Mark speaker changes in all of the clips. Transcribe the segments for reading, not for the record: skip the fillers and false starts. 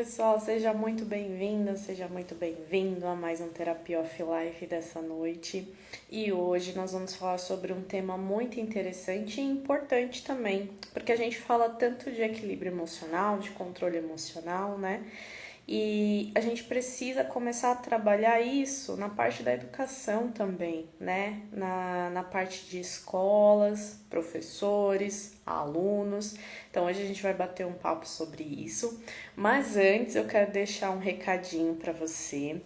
Speaker 1: Pessoal, seja muito bem-vinda, seja muito bem-vindo a mais um Terapia Off Life dessa noite. E hoje nós vamos falar sobre um tema muito interessante e importante também, porque a gente fala tanto de equilíbrio emocional, de controle emocional, né? E a gente precisa começar a trabalhar isso na parte da educação também, né? Na parte de escolas, professores, alunos. Então hoje a gente vai bater um papo sobre isso. Mas antes eu quero deixar um recadinho para você.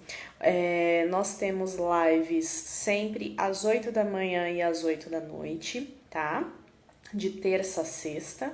Speaker 1: Nós temos lives sempre às 8 da manhã e às 8 da noite, tá? De terça a sexta.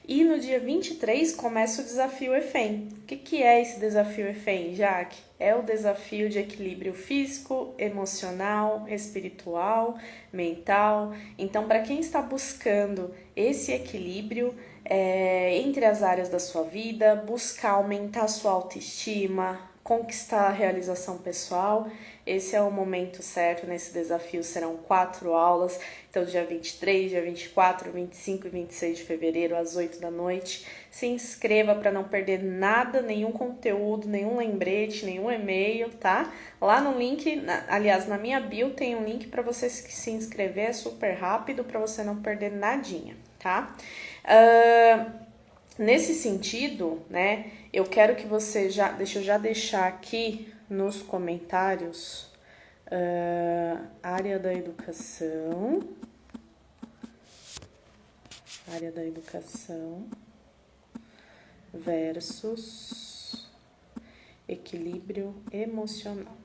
Speaker 1: E no dia 23 começa o desafio EFEM. O que é esse desafio EFEM, Jaque? É o desafio de equilíbrio físico, emocional, espiritual, mental. Então, para quem está buscando esse equilíbrio entre as áreas da sua vida, buscar aumentar sua autoestima, conquistar a realização pessoal, esse é o momento certo. Nesse desafio serão 4 aulas, então dia 23, dia 24, 25 e 26 de fevereiro, às 8 da noite. Se inscreva para não perder nada, nenhum conteúdo, nenhum lembrete, nenhum e-mail, tá? Lá no link, aliás, na minha bio tem um link para você se inscrever, é super rápido, para você não perder nadinha, tá? Nesse sentido, né, eu quero que você deixa eu já deixar aqui nos comentários área da educação versus equilíbrio emocional,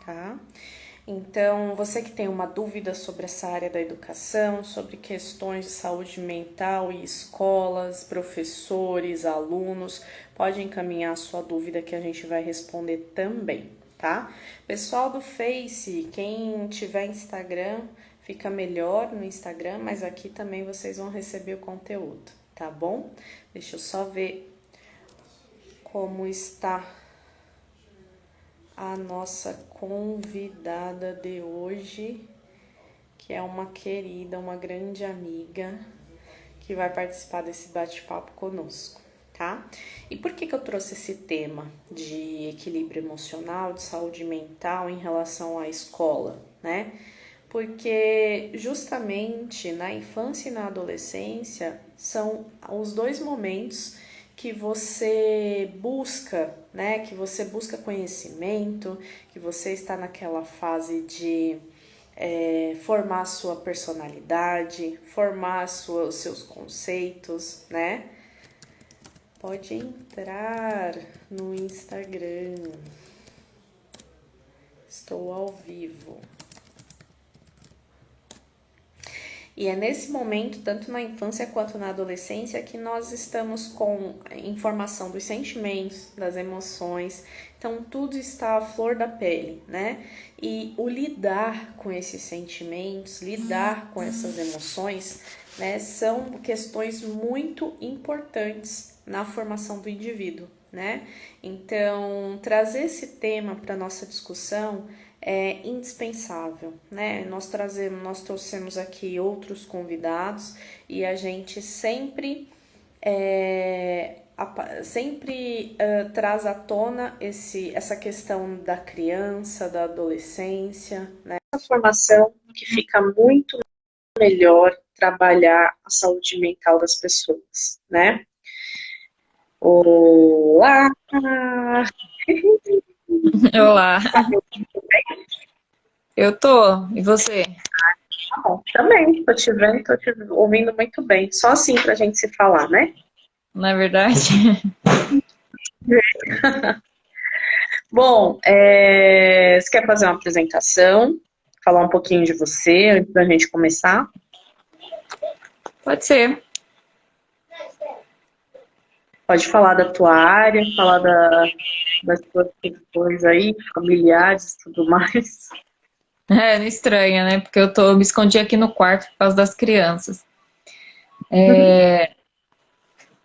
Speaker 1: tá? Então, você que tem uma dúvida sobre essa área da educação, sobre questões de saúde mental e escolas, professores, alunos, pode encaminhar a sua dúvida que a gente vai responder também, tá? Pessoal do Face, quem tiver Instagram, fica melhor no Instagram, mas aqui também vocês vão receber o conteúdo, tá bom? Deixa eu só ver como está a nossa convidada de hoje, que é uma querida, uma grande amiga, que vai participar desse bate-papo conosco, tá? E por que eu trouxe esse tema de equilíbrio emocional, de saúde mental em relação à escola, né? Porque justamente na infância e na adolescência são os dois momentos que você busca, né? Que você busca conhecimento, que você está naquela fase de formar a sua personalidade, formar os seus conceitos, né? Pode entrar no Instagram. Estou ao vivo. E é nesse momento, tanto na infância quanto na adolescência, que nós estamos com informação dos sentimentos, das emoções. Então, tudo está à flor da pele, né? E o lidar com esses sentimentos, lidar com essas emoções, né, são questões muito importantes na formação do indivíduo, né? Então, trazer esse tema para nossa discussão é indispensável, né? Nós trouxemos aqui outros convidados e a gente sempre traz à tona essa questão da criança, da adolescência, né? Essa formação que fica muito melhor trabalhar a saúde mental das pessoas, né? Olá!
Speaker 2: Olá, eu tô. E você?
Speaker 1: Tá bom, também, tô te vendo, tô te ouvindo muito bem. Só assim pra gente se falar, né?
Speaker 2: Na verdade,
Speaker 1: Bom, você quer fazer uma apresentação? Falar um pouquinho de você antes da gente começar?
Speaker 2: pode ser.
Speaker 1: Pode falar da tua área, falar das tuas questões aí, familiares e tudo mais.
Speaker 2: É estranha, né? Porque me escondi aqui no quarto por causa das crianças.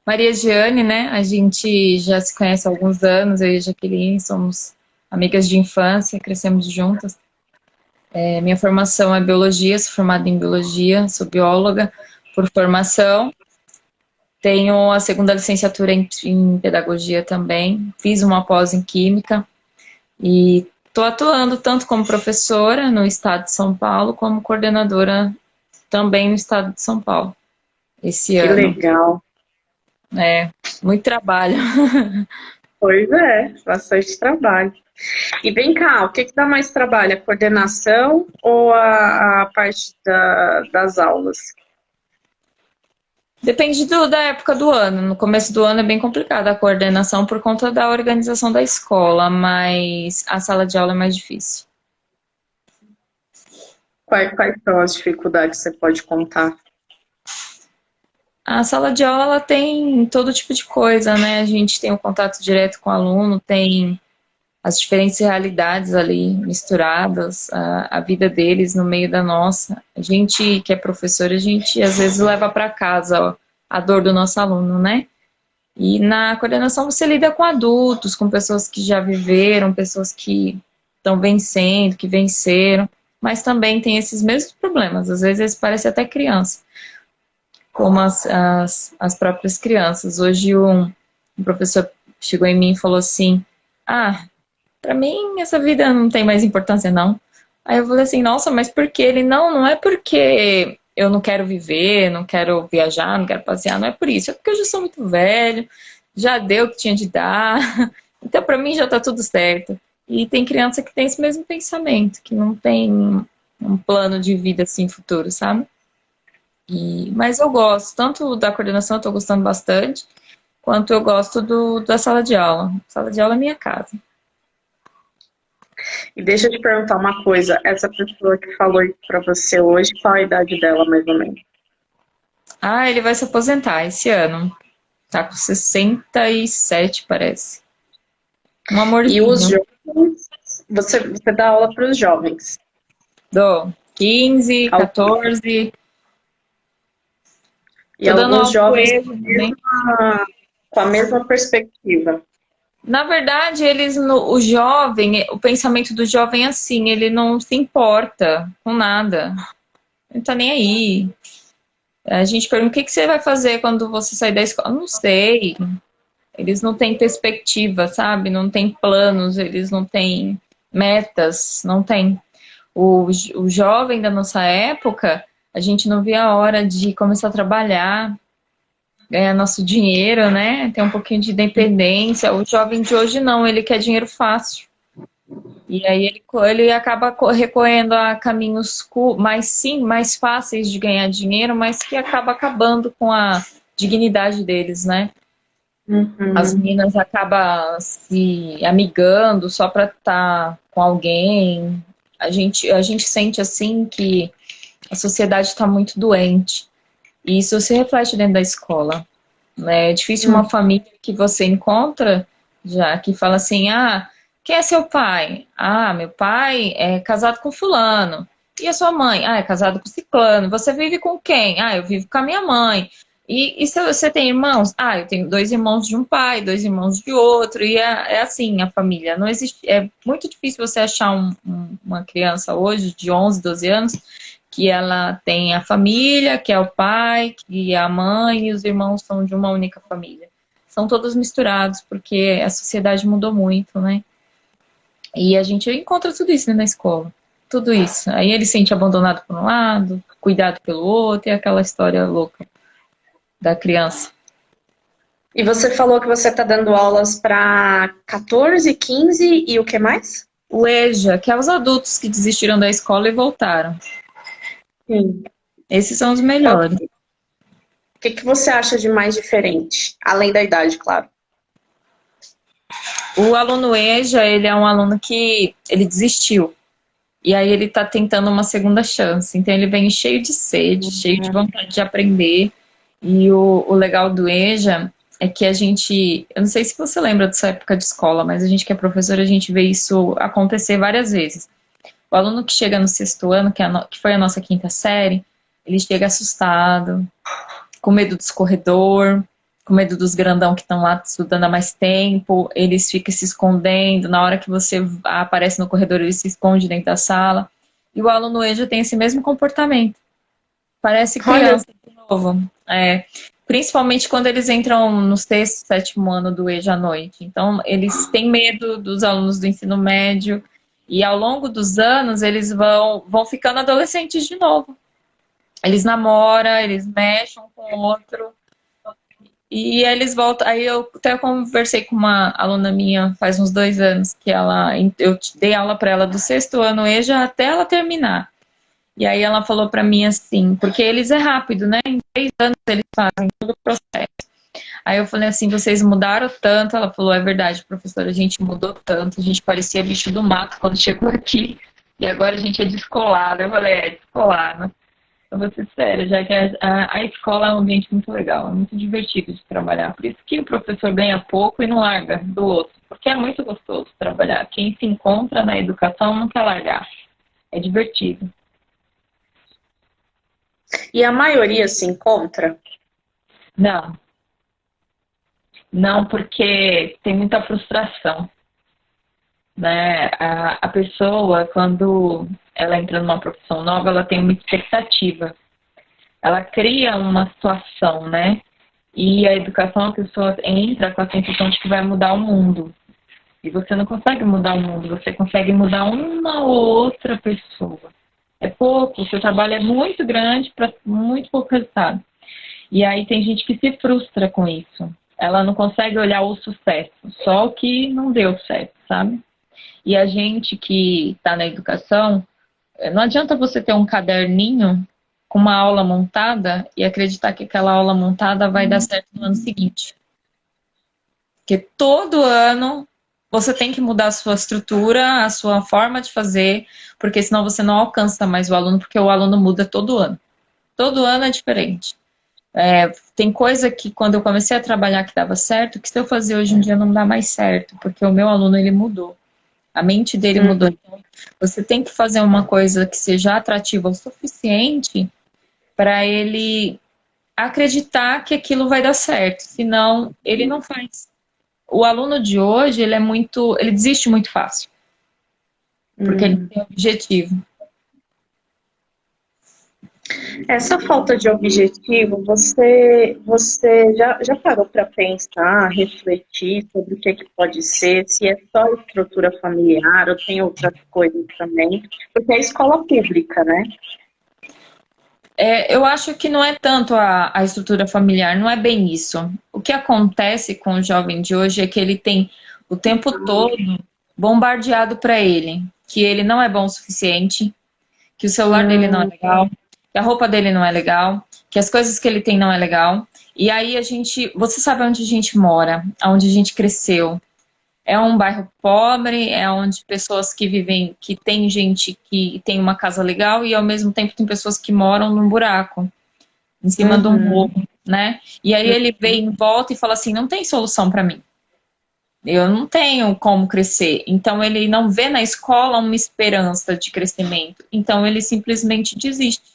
Speaker 2: Maria Giane, né? A gente já se conhece há alguns anos, eu e a Jaqueline somos amigas de infância, crescemos juntas. Minha formação é biologia, sou formada em biologia, sou bióloga por formação. Tenho a segunda licenciatura em pedagogia também, fiz uma pós em química e estou atuando tanto como professora no estado de São Paulo, como coordenadora também no estado de São Paulo, esse
Speaker 1: Que
Speaker 2: ano.
Speaker 1: legal.
Speaker 2: É, muito trabalho.
Speaker 1: Pois é, bastante trabalho. E vem cá, o que que dá mais trabalho, a coordenação ou a parte das aulas?
Speaker 2: Depende da época do ano. No começo do ano é bem complicada a coordenação por conta da organização da escola, mas a sala de aula é mais difícil.
Speaker 1: Quais são as dificuldades que você pode contar?
Speaker 2: A sala de aula ela tem todo tipo de coisa, né? A gente tem o contato direto com o aluno, tem as diferentes realidades ali misturadas, a vida deles no meio da nossa. A gente que é professor, a gente às vezes leva para casa ó, a dor do nosso aluno, né? E na coordenação você lida com adultos, com pessoas que já viveram, pessoas que estão vencendo, que venceram, mas também tem esses mesmos problemas. Às vezes eles parecem até criança, como as próprias crianças. Hoje um professor chegou em mim e falou assim, ah, pra mim essa vida não tem mais importância não. Aí eu falei assim, nossa, mas por quê? Ele, não é porque eu não quero viver, não quero viajar, não quero passear, não é por isso, é porque eu já sou muito velho, já deu o que tinha de dar, então pra mim já tá tudo certo. E tem criança que tem esse mesmo pensamento, que não tem um plano de vida assim futuro, sabe? Mas eu gosto, tanto da coordenação, eu tô gostando bastante, quanto eu gosto da sala de aula. A sala de aula é minha casa.
Speaker 1: E deixa eu te perguntar uma coisa, essa pessoa que falou isso para você hoje, qual a idade dela, mais ou menos?
Speaker 2: Ah, ele vai se aposentar esse ano. Tá com 67, parece. Um
Speaker 1: E os
Speaker 2: amorzinho.
Speaker 1: jovens, você dá aula para os jovens.
Speaker 2: Dou 15,
Speaker 1: Al-
Speaker 2: 14.
Speaker 1: E
Speaker 2: Tô dando
Speaker 1: alguns
Speaker 2: aula com
Speaker 1: jovens
Speaker 2: ele também.
Speaker 1: com a mesma perspectiva.
Speaker 2: Na verdade, o jovem, o pensamento do jovem é assim, ele não se importa com nada. Ele tá nem aí. A gente pergunta, o que você vai fazer quando você sair da escola? Não sei. Eles não têm perspectiva, sabe? Não têm planos, eles não têm metas, não tem. O jovem da nossa época, a gente não via a hora de começar a trabalhar, ganhar nosso dinheiro, né? Ter um pouquinho de independência. O jovem de hoje não, ele quer dinheiro fácil. E aí ele acaba recorrendo a caminhos mais fáceis de ganhar dinheiro, mas que acaba acabando com a dignidade deles, né? As
Speaker 1: Uhum.
Speaker 2: meninas acabam se amigando só para estar com alguém. A gente sente assim que a sociedade está muito doente. E isso se reflete dentro da escola. Né? É difícil uma família que você encontra já que fala assim, ah, quem é seu pai? Ah, meu pai é casado com fulano. E a sua mãe? Ah, é casado com ciclano. Você vive com quem? Ah, eu vivo com a minha mãe. E se você tem irmãos? Ah, eu tenho 2 irmãos de um pai, 2 irmãos de outro. E é assim a família. Não existe, é muito difícil você achar uma criança hoje de 11, 12 anos que ela tem a família, que é o pai, que é a mãe e os irmãos são de uma única família. São todos misturados, porque a sociedade mudou muito, né? E a gente encontra tudo isso, né, na escola. Tudo isso. Aí ele se sente abandonado por um lado, cuidado pelo outro, e aquela história louca da criança.
Speaker 1: E você falou que você está dando aulas para 14, 15 e o que mais?
Speaker 2: O EJA, que é os adultos que desistiram da escola e voltaram.
Speaker 1: Sim.
Speaker 2: Esses são os
Speaker 1: Qual-
Speaker 2: melhores.
Speaker 1: O que que você acha de mais diferente? Além da idade, claro.
Speaker 2: O aluno EJA, ele é um aluno que ele desistiu. E aí ele está tentando uma segunda chance. Então ele vem cheio de sede, cheio de vontade de aprender. E o legal do EJA é que a gente, eu não sei se você lembra dessa época de escola, mas a gente que é professora, a gente vê isso acontecer várias vezes. O aluno que chega no sexto ano, que foi a nossa quinta série, ele chega assustado, com medo do escorredor, com medo dos grandão que estão lá estudando há mais tempo, eles ficam se escondendo, na hora que você aparece no corredor, ele se esconde dentro da sala. E o aluno EJA tem esse mesmo comportamento. Parece
Speaker 1: Olha,
Speaker 2: criança de novo. É, principalmente quando eles entram no sexto, sétimo ano do EJA à noite. Então, eles têm medo dos alunos do ensino médio e ao longo dos anos eles vão ficando adolescentes de novo. Eles namoram, eles mexem um com o outro e eles voltam. Aí eu até conversei com uma aluna minha faz uns 2 anos que eu dei aula para ela do sexto ano EJA até ela terminar. E aí ela falou para mim assim, porque eles é rápido, né? Em 3 anos eles fazem todo o processo. Aí eu falei assim, vocês mudaram tanto? Ela falou, é verdade, professora, a gente mudou tanto, a gente parecia bicho do mato quando chegou aqui, e agora a gente é descolado. Eu falei, é descolado. Eu vou ser séria, já que a escola é um ambiente muito legal, é muito divertido de trabalhar. Por isso que o professor ganha pouco e não larga do outro, porque é muito gostoso trabalhar. Quem se encontra na educação não quer largar, é divertido.
Speaker 1: E a maioria se encontra?
Speaker 2: Não, não, porque tem muita frustração, né? A pessoa, quando ela entra numa profissão nova, ela tem uma expectativa. Ela cria uma situação, né? E a educação, a pessoa entra com a sensação de que vai mudar o mundo. E você não consegue mudar o mundo, você consegue mudar uma ou outra pessoa. É pouco, o seu trabalho é muito grande para muito pouco resultado. E aí tem gente que se frustra com isso. Ela não consegue olhar o sucesso, só o que não deu certo, sabe? E a gente que está na educação, não adianta você ter um caderninho com uma aula montada e acreditar que aquela aula montada vai dar certo no ano seguinte. Porque todo ano você tem que mudar a sua estrutura, a sua forma de fazer, porque senão você não alcança mais o aluno, porque o aluno muda todo ano. Todo ano é diferente. Tem coisa que quando eu comecei a trabalhar que dava certo, que se eu fazer hoje em dia não dá mais certo, porque o meu aluno ele mudou. A mente dele mudou. Então, você tem que fazer uma coisa que seja atrativa o suficiente para ele acreditar que aquilo vai dar certo. Senão, ele não faz. O aluno de hoje, ele desiste muito fácil. Porque ele tem objetivo.
Speaker 1: Essa falta de objetivo, você já parou para pensar, refletir sobre o que pode ser, se é só estrutura familiar ou tem outras coisas também? Porque é escola pública, né?
Speaker 2: Eu acho que não é tanto a estrutura familiar, não é bem isso. O que acontece com o jovem de hoje é que ele tem o tempo todo bombardeado para ele, que ele não é bom o suficiente, que o celular dele não é legal, que a roupa dele não é legal, que as coisas que ele tem não é legal. E aí você sabe onde a gente mora, onde a gente cresceu. É um bairro pobre, é onde pessoas que vivem, que tem gente que tem uma casa legal e ao mesmo tempo tem pessoas que moram num buraco, em cima de um morro, né? E aí ele vem em volta e fala assim, não tem solução para mim. Eu não tenho como crescer. Então ele não vê na escola uma esperança de crescimento. Então ele simplesmente desiste.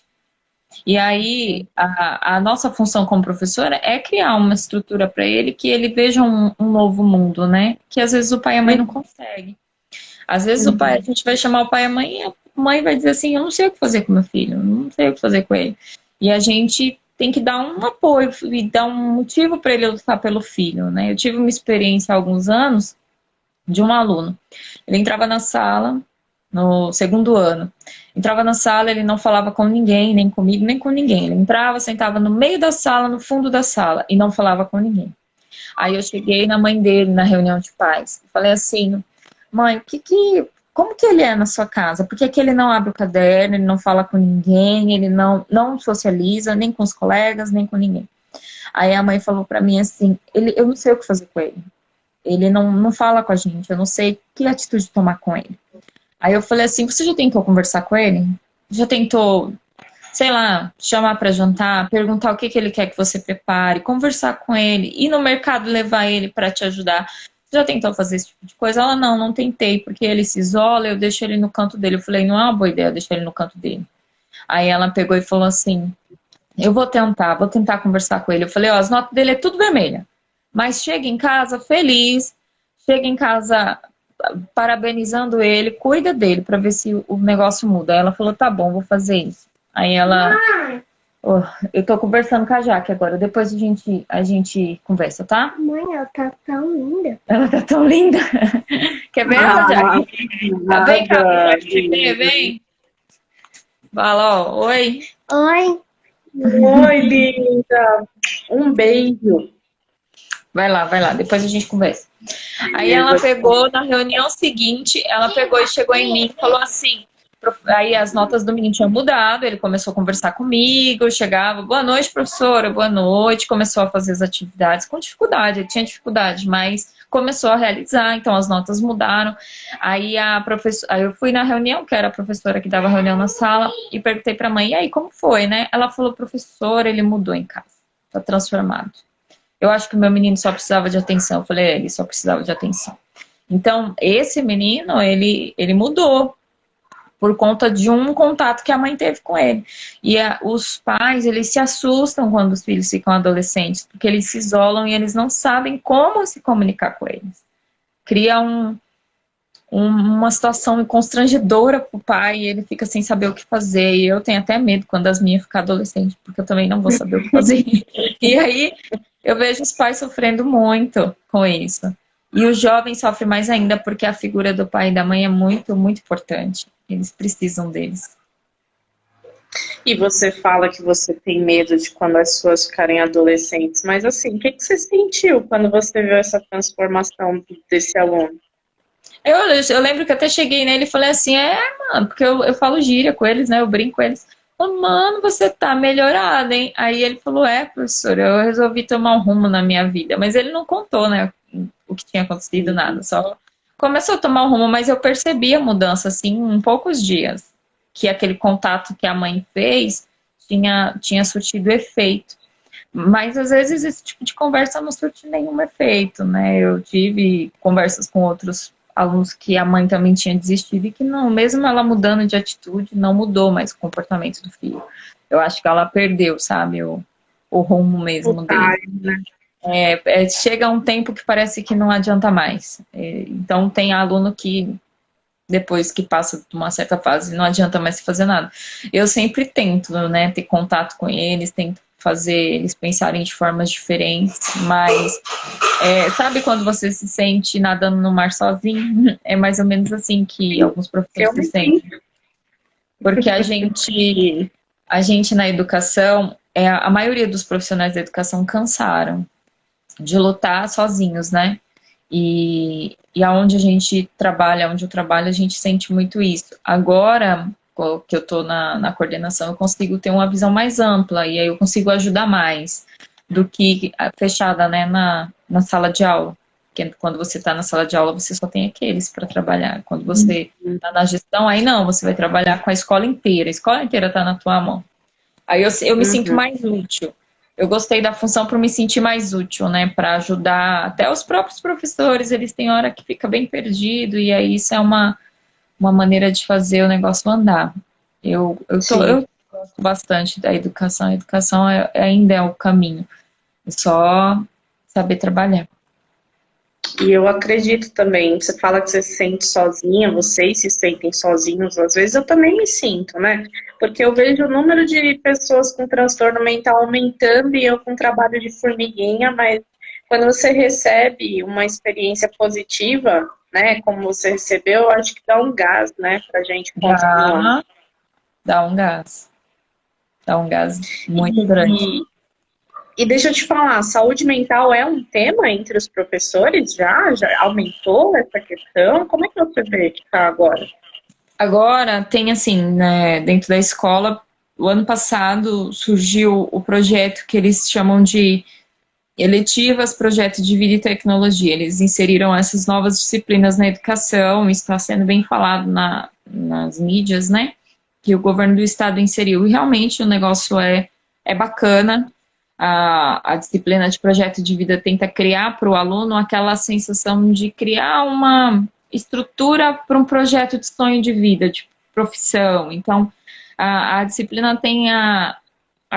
Speaker 2: E aí, a nossa função como professora é criar uma estrutura para ele que ele veja um novo mundo, né? Que às vezes o pai e a mãe não conseguem. Às vezes a gente vai chamar o pai e a mãe mãe vai dizer assim, eu não sei o que fazer com meu filho, eu não sei o que fazer com ele. E a gente tem que dar um apoio e dar um motivo para ele lutar pelo filho, né? Eu tive uma experiência há alguns anos de um aluno. Ele entrava na sala, no segundo ano. Entrava na sala, ele não falava com ninguém, nem comigo, nem com ninguém. Ele entrava, sentava no meio da sala, no fundo da sala, e não falava com ninguém. Aí eu cheguei na mãe dele, na reunião de pais, e falei assim, mãe, como que ele é na sua casa? Por que ele não abre o caderno, ele não fala com ninguém, ele não socializa, nem com os colegas, nem com ninguém? Aí a mãe falou pra mim assim, eu não sei o que fazer com ele. Ele não fala com a gente, eu não sei que atitude tomar com ele. Aí eu falei assim, você já tentou conversar com ele? Já tentou, sei lá, chamar para jantar, perguntar o que ele quer que você prepare, conversar com ele, ir no mercado levar ele para te ajudar? Você já tentou fazer esse tipo de coisa? Ela, não tentei, porque ele se isola, eu deixo ele no canto dele. Eu falei, não é uma boa ideia deixar ele no canto dele. Aí ela pegou e falou assim, eu vou tentar conversar com ele. Eu falei, ó, as notas dele é tudo vermelha, mas chega em casa feliz, chega em casa parabenizando ele, cuida dele para ver se o negócio muda. Aí ela falou, tá bom, vou fazer isso. Aí ela Oh, eu tô conversando com a Jaque agora, depois a gente conversa, tá?
Speaker 3: Mãe, ela tá tão linda.
Speaker 2: Ela tá tão linda. Quer ver ela,
Speaker 4: Ah,
Speaker 2: Jaque? Vem cá pra
Speaker 4: nada,
Speaker 2: Jaque te ver,
Speaker 4: linda.
Speaker 2: vem. Fala, ó, oi.
Speaker 3: Oi.
Speaker 4: Oi, linda. Um beijo.
Speaker 2: Vai lá, depois a gente conversa. Aí ela
Speaker 4: Beleza.
Speaker 2: pegou, na reunião seguinte, ela pegou e chegou em mim e falou assim, aí as notas do menino tinham mudado, ele começou a conversar comigo, chegava, boa noite, professora, boa noite, começou a fazer as atividades com dificuldade, ele tinha dificuldade, mas começou a realizar, então as notas mudaram. Aí a professora, aí eu fui na reunião, que era a professora que dava reunião na sala, e perguntei pra mãe, e aí, como foi, né? Ela falou, professora, ele mudou em casa, tá transformado. Eu acho que o meu menino só precisava de atenção. Eu falei, ele só precisava de atenção. Então, esse menino, ele mudou por conta de um contato que a mãe teve com ele. E os pais, eles se assustam quando os filhos ficam adolescentes, porque eles se isolam e eles não sabem como se comunicar com eles. Cria uma situação constrangedora pro pai, e ele fica sem saber o que fazer. E eu tenho até medo quando as minhas ficarem adolescentes, porque eu também não vou saber o que fazer. E aí eu vejo os pais sofrendo muito com isso. E o jovem sofre mais ainda porque a figura do pai e da mãe é muito, muito importante. Eles precisam deles.
Speaker 4: E você fala que você tem medo de quando as suas ficarem adolescentes, mas assim, o que que você sentiu quando você viu essa transformação desse aluno?
Speaker 2: Eu lembro que até cheguei nele e falei assim, mano, porque eu falo gíria com eles, né? Eu brinco com eles. Falei, mano, você tá melhorado, hein? Aí ele falou, professor, eu resolvi tomar um rumo na minha vida. Mas ele não contou, né, o que tinha acontecido, nada. Só começou a tomar um rumo, mas eu percebi a mudança, assim, em poucos dias. Que aquele contato que a mãe fez tinha surtido efeito. Mas às vezes esse tipo de conversa não surte nenhum efeito, né? Eu tive conversas com outros alunos que a mãe também tinha desistido e que não, mesmo ela mudando de atitude, não mudou mais o comportamento do filho. Eu acho que ela perdeu, sabe, o rumo
Speaker 4: O
Speaker 2: mesmo dele.
Speaker 4: pai, né?
Speaker 2: Chega um tempo que parece que não adianta mais. Então tem aluno que depois que passa de uma certa fase não adianta mais fazer nada. Eu sempre tento, né, ter contato com eles, tento fazer eles pensarem de formas diferentes, mas sabe quando você se sente nadando no mar sozinho? É mais ou menos assim que alguns professores
Speaker 4: Eu
Speaker 2: se
Speaker 4: me
Speaker 2: sentem.
Speaker 4: sinto.
Speaker 2: Porque a gente na educação, a maioria dos profissionais da educação cansaram de lutar sozinhos, né? E aonde a gente trabalha, onde eu trabalho, a gente sente muito isso. Agora que eu estou na coordenação, eu consigo ter uma visão mais ampla e aí eu consigo ajudar mais do que fechada, né, na sala de aula. Porque quando você está na sala de aula, você só tem aqueles para trabalhar. Quando você está na gestão, aí não, você vai trabalhar com a escola inteira está na tua mão. Aí eu me sinto
Speaker 4: Uhum.
Speaker 2: mais útil. Eu gostei da função para me sentir mais útil, né? Para ajudar até os próprios professores, eles têm hora que fica bem perdido, e aí isso é uma maneira de fazer o negócio andar.
Speaker 4: Sim.
Speaker 2: Eu gosto bastante da educação. A educação ainda é o caminho. É só saber trabalhar.
Speaker 4: E eu acredito também, você fala que você se sente sozinha, vocês se sentem sozinhos, às vezes eu também me sinto, né? Porque eu vejo o número de pessoas com transtorno mental aumentando e eu com trabalho de formiguinha, mas quando você recebe uma experiência positiva, né, como você recebeu, eu acho que dá um gás, né, pra gente continuar.
Speaker 2: Dá, dá um gás. Dá um gás muito grande.
Speaker 4: E, e deixa eu te falar, saúde mental é um tema entre os professores já? Já aumentou essa questão? Como é que você vê que está agora?
Speaker 2: Agora tem assim, né, dentro da escola, o ano passado surgiu o projeto que eles chamam de eletivas, projeto de vida e tecnologia. Eles inseriram essas novas disciplinas na educação, isso está sendo bem falado nas mídias, né? Que o governo do estado inseriu. E realmente o negócio é bacana. A disciplina de projeto de vida tenta criar para o aluno aquela sensação de criar uma estrutura para um projeto de sonho de vida, de profissão. Então, a disciplina tem a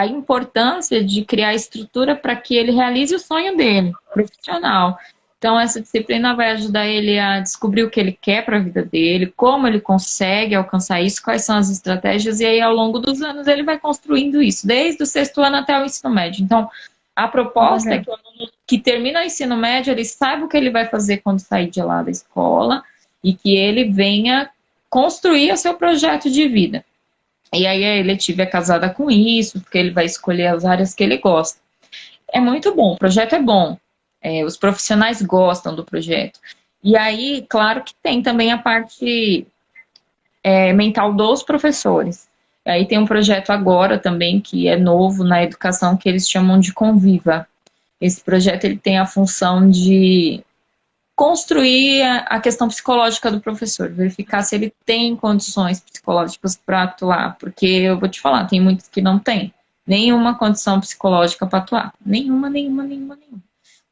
Speaker 2: importância de criar estrutura para que ele realize o sonho dele, profissional. Então, essa disciplina vai ajudar ele a descobrir o que ele quer para a vida dele, como ele consegue alcançar isso, quais são as estratégias, e aí, ao longo dos anos, ele vai construindo isso, desde o 6º ano até o ensino médio. Então, a proposta é que o aluno que termina o ensino médio, ele saiba o que ele vai fazer quando sair de lá da escola, e que ele venha construir o seu projeto de vida. E aí, a eletiva é casada com isso, porque ele vai escolher as áreas que ele gosta. É muito bom, o projeto é bom. Os profissionais gostam do projeto. E aí, claro que tem também a parte mental dos professores. E aí tem um projeto agora também, que é novo na educação, que eles chamam de Conviva. Esse projeto ele tem a função de construir a questão psicológica do professor, verificar se ele tem condições psicológicas para atuar, porque eu vou te falar, tem muitos que não têm nenhuma condição psicológica para atuar. Nenhuma.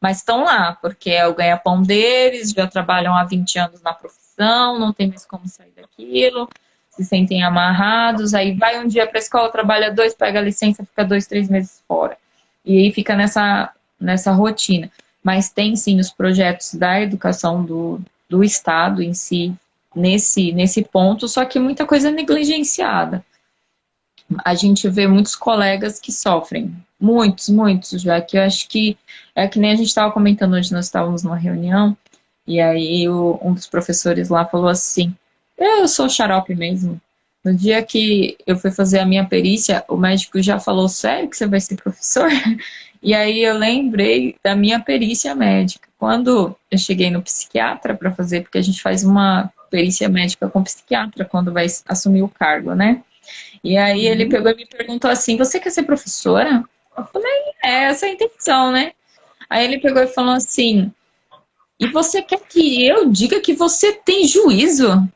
Speaker 2: Mas estão lá, porque é o ganha-pão deles, já trabalham há 20 anos na profissão, não tem mais como sair daquilo, se sentem amarrados, aí vai um dia para a escola, trabalha 2, pega a licença, fica 2, 3 meses fora. E aí fica nessa rotina. Mas tem sim os projetos da educação do Estado em si, nesse ponto, só que muita coisa é negligenciada. A gente vê muitos colegas que sofrem, muitos, já que eu acho que é que nem a gente estava comentando hoje, nós estávamos numa reunião, e aí um dos professores lá falou assim, eu sou xarope mesmo. No dia que eu fui fazer a minha perícia, o médico já falou, sério que você vai ser professor? E aí eu lembrei da minha perícia médica. Quando eu cheguei no psiquiatra para fazer, porque a gente faz uma perícia médica com psiquiatra quando vai assumir o cargo, né? E aí ele pegou e me perguntou assim, você quer ser professora? Eu falei, essa é a intenção, né? Aí ele pegou e falou assim, e você quer que eu diga que você tem juízo?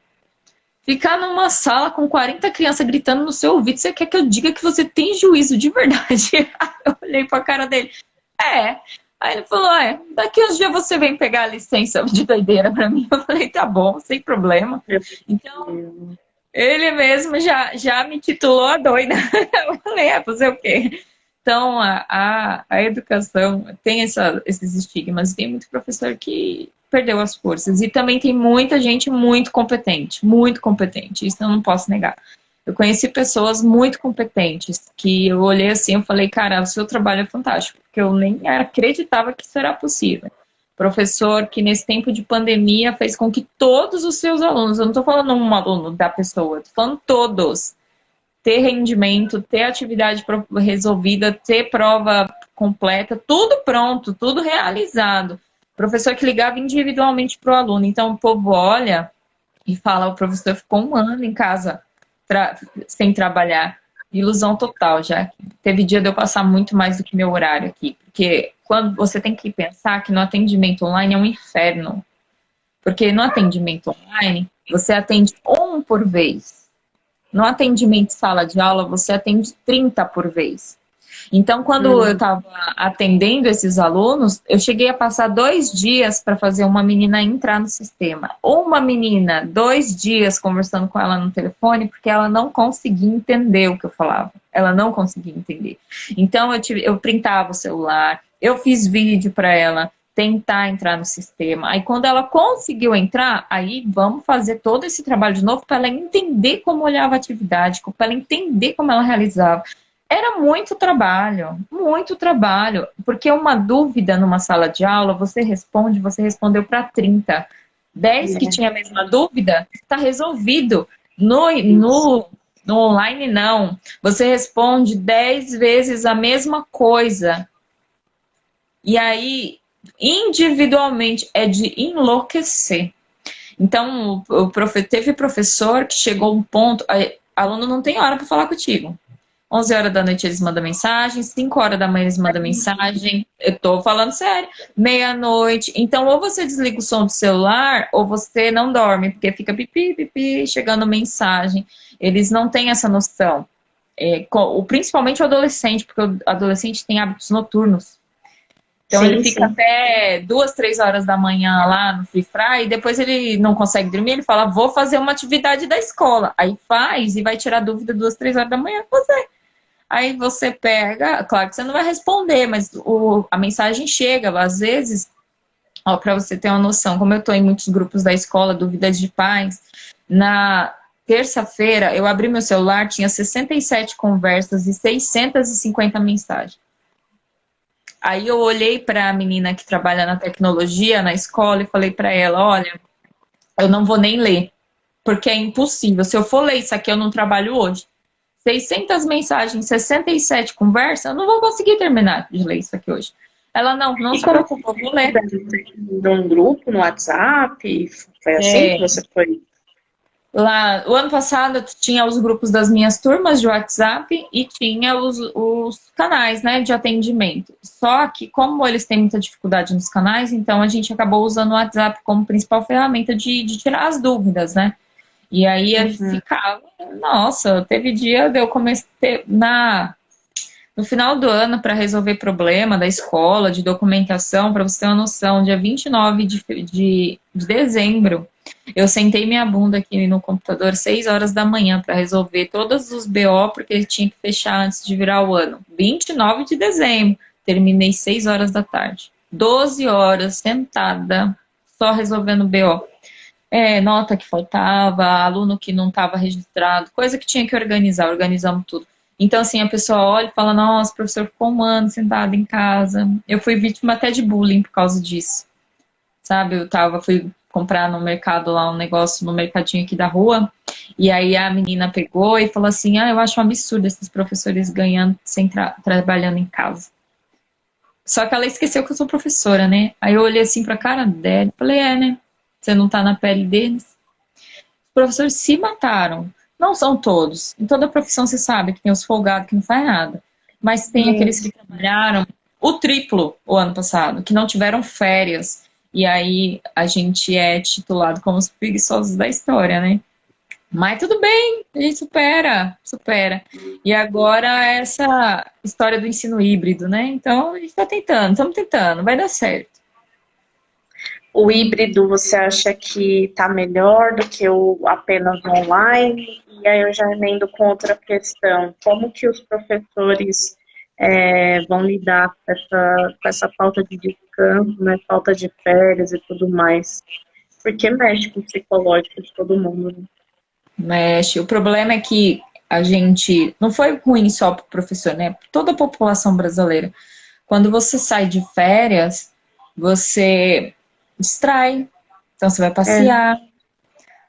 Speaker 2: Ficar numa sala com 40 crianças gritando no seu ouvido, você quer que eu diga que você tem juízo de verdade? Eu olhei pra cara dele, Aí ele falou, daqui uns dias você vem pegar a licença de doideira pra mim. Eu falei, tá bom, sem problema. Então, ele mesmo já me titulou a doida. Eu falei, fazer o quê? Então, a educação tem esses estigmas. Tem muito professor que perdeu as forças. E também tem muita gente muito competente. Isso eu não posso negar. Eu conheci pessoas muito competentes, que eu olhei assim e falei, cara, o seu trabalho é fantástico. Porque eu nem acreditava que isso era possível. Professor que nesse tempo de pandemia fez com que todos os seus alunos, eu não estou falando um aluno da pessoa, estou falando todos, ter rendimento, ter atividade resolvida, ter prova completa, tudo pronto, tudo realizado. Professor que ligava individualmente para o aluno. Então o povo olha e fala, o professor ficou 1 ano em casa sem trabalhar. Ilusão total, já. Teve dia de eu passar muito mais do que meu horário aqui. Porque quando você tem que pensar que no atendimento online é um inferno. Porque no atendimento online, você atende 1 por vez. No atendimento sala de aula, você atende 30 por vez. Então, quando eu estava atendendo esses alunos, eu cheguei a passar 2 dias para fazer uma menina entrar no sistema. Uma menina, 2 dias conversando com ela no telefone, porque ela não conseguia entender o que eu falava. Ela não conseguia entender. Então, eu printava o celular, eu fiz vídeo para ela tentar entrar no sistema. Aí, quando ela conseguiu entrar, aí vamos fazer todo esse trabalho de novo para ela entender como olhava a atividade, para ela entender como ela realizava. Era muito trabalho, porque uma dúvida numa sala de aula, você respondeu para 30. 10 que tinha a mesma dúvida, está resolvido. No online, não. Você responde 10 vezes a mesma coisa. E aí, individualmente, é de enlouquecer. Então, teve professor que chegou a um ponto, aluno não tem hora para falar contigo. 11 horas da noite eles mandam mensagem, 5 horas da manhã eles mandam mensagem, eu tô falando sério, meia-noite. Então, ou você desliga o som do celular, ou você não dorme, porque fica pipi, chegando mensagem. Eles não têm essa noção. Principalmente o adolescente, porque o adolescente tem hábitos noturnos. Então, ele fica até 2, 3 horas da manhã lá no Free Fry, e depois ele não consegue dormir, ele fala, vou fazer uma atividade da escola. Aí faz e vai tirar dúvida 2, 3 horas da manhã com você. Aí você pega, claro que você não vai responder, mas a mensagem chega. Às vezes, Ó, para você ter uma noção, como eu estou em muitos grupos da escola, dúvidas de pais, na terça-feira eu abri meu celular, tinha 67 conversas e 650 mensagens. Aí eu olhei para a menina que trabalha na tecnologia, na escola, e falei para ela, olha, eu não vou nem ler, porque é impossível. Se eu for ler isso aqui, eu não trabalho hoje. 600 mensagens, 67 conversas, eu não vou conseguir terminar de ler isso aqui hoje. Ela, não
Speaker 4: E
Speaker 2: se
Speaker 4: como
Speaker 2: preocupa, eu vou ler.
Speaker 4: de um grupo no WhatsApp? Foi assim que
Speaker 2: É,
Speaker 4: você foi?
Speaker 2: lá, o ano passado tinha os grupos das minhas turmas de WhatsApp e tinha os canais, né, de atendimento. Só que como eles têm muita dificuldade nos canais, então a gente acabou usando o WhatsApp como principal ferramenta de tirar as dúvidas, né? E aí eu
Speaker 4: Uhum.
Speaker 2: ficava, nossa, teve dia de eu comecei no final do ano para resolver problema da escola, de documentação, para você ter uma noção, dia 29 de dezembro, eu sentei minha bunda aqui no computador 6 horas da manhã para resolver todos os BO, porque tinha que fechar antes de virar o ano. 29 de dezembro, terminei 6 horas da tarde. 12 horas sentada, só resolvendo BO. Nota que faltava, aluno que não estava registrado, coisa que tinha que organizar, organizamos tudo. Então, assim, a pessoa olha e fala, nossa, o professor ficou um ano sentado em casa. Eu fui vítima até de bullying por causa disso. Sabe, fui comprar no mercado lá um negócio no mercadinho aqui da rua, e aí a menina pegou e falou assim, eu acho um absurdo esses professores ganhando sem trabalhando em casa. Só que ela esqueceu que eu sou professora, né? Aí eu olhei assim pra cara dela e falei, né? Você não tá na pele deles? Os professores se mataram. Não são todos. Em toda profissão você sabe que tem os folgados que não faz nada. Mas tem aqueles que trabalharam o triplo o ano passado, que não tiveram férias. E aí a gente é titulado como os preguiçosos da história, né? Mas tudo bem, a gente supera, supera. E agora essa história do ensino híbrido, né? Então a gente tá tentando, estamos tentando, vai dar certo.
Speaker 4: O híbrido você acha que está melhor do que o apenas no online? E aí eu já emendo com outra questão. Como que os professores vão lidar com essa falta de descanso, né, falta de férias e tudo mais? Porque mexe com o psicológico de todo mundo, né?
Speaker 2: Mexe. O problema é que a gente. Não foi ruim só para o professor, né? Toda a população brasileira. Quando você sai de férias, você distrai. Então você vai
Speaker 4: É,
Speaker 2: passear,